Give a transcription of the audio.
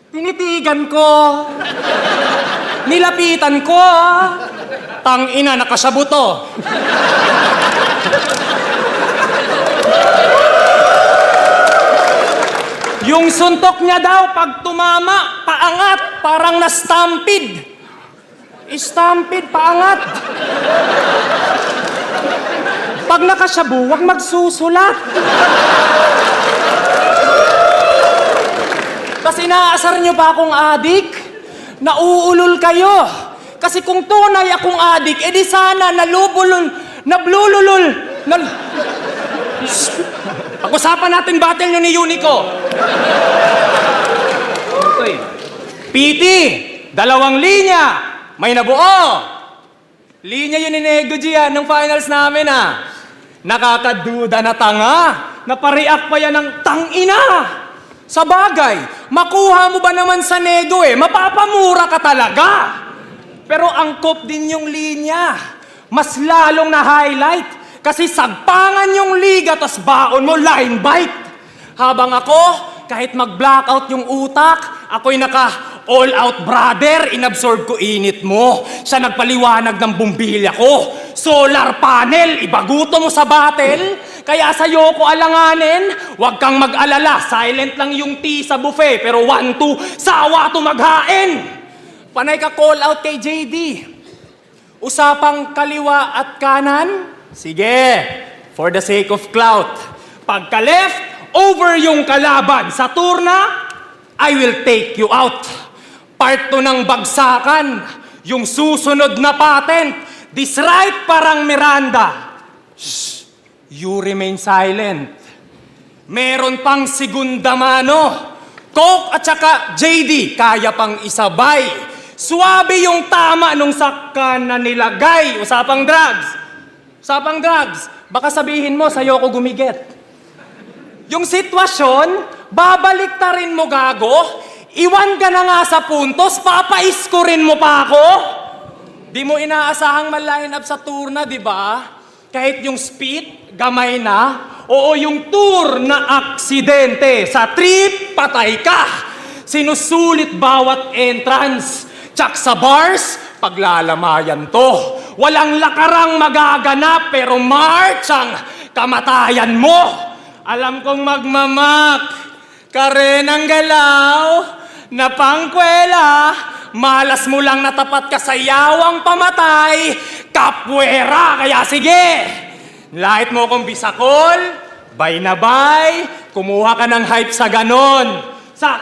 Tinitigan ko. Nilapitan ko. Tangina, nakasabuto. Yung suntok niya daw, pag tumama, paangat, parang na-stampede. Stampede, paangat. Pag nakasabu, huwag magsusulat. Kasi inaasar niyo pa akong adik, nauulol kayo. Kasi kung tunay akong adik, edi sana nablululol. Pag-usapan natin battle nyo ni Unico. Okay. PT, 2 linya. May nabuo. Linya yun ni Nego G ng finals namin Nakakaduda na tanga. Napareact pa yan ng tangina. Sa bagay, makuha mo ba naman sa Nego mapapamura ka talaga. Pero angkop din yung linya. Mas lalong na-highlight. Kasi sagpangan yung liga, tas baon mo, line bite. Habang ako, kahit mag-blackout yung utak, ako'y naka-all out brother, inabsorb ko init mo. Siya nagpaliwanag ng bumbilya ko. Solar panel, ibaguto mo sa battle. Kaya sa'yo ko alanganin, huwag kang mag-alala. Silent lang yung tea sa buffet, pero 1-2, sawa to maghain. Panay ka call out kay JD. Usapang kaliwa at kanan? Sige, for the sake of clout. Pagka left, over yung kalaban. Sa turna, I will take you out. Part 2 ng bagsakan. Yung susunod na patent. This right parang Miranda. Shh, you remain silent. Meron pang segunda mano. Coke at saka JD, kaya pang isabay. Suwabe yung tama nung sakkan na nilagay. Usapang drugs. Usapang drugs. Baka sabihin mo, sa'yo ko gumigit. Yung sitwasyon, babalik ta rin mo gago. Iwan ka na nga sa puntos, papaiskurin mo pa ako. Di mo inaasahang ma-line up sa turna, di ba? Kahit yung speed, gamay na. Oo, yung tour na aksidente. Sa trip, patay ka. Sinusulit bawat entrance. Tsak sa bars, paglalamayan to. Walang lakarang magaganap, pero March ang kamatayan mo. Alam kong magmamak, kare ng galaw, napangkwela, malas mo lang natapat ka sa yawang pamatay, kapwera, kaya sige. Lahit mo kong bisakol, bay na bay, kumuha ka ng hype sa ganon. Sa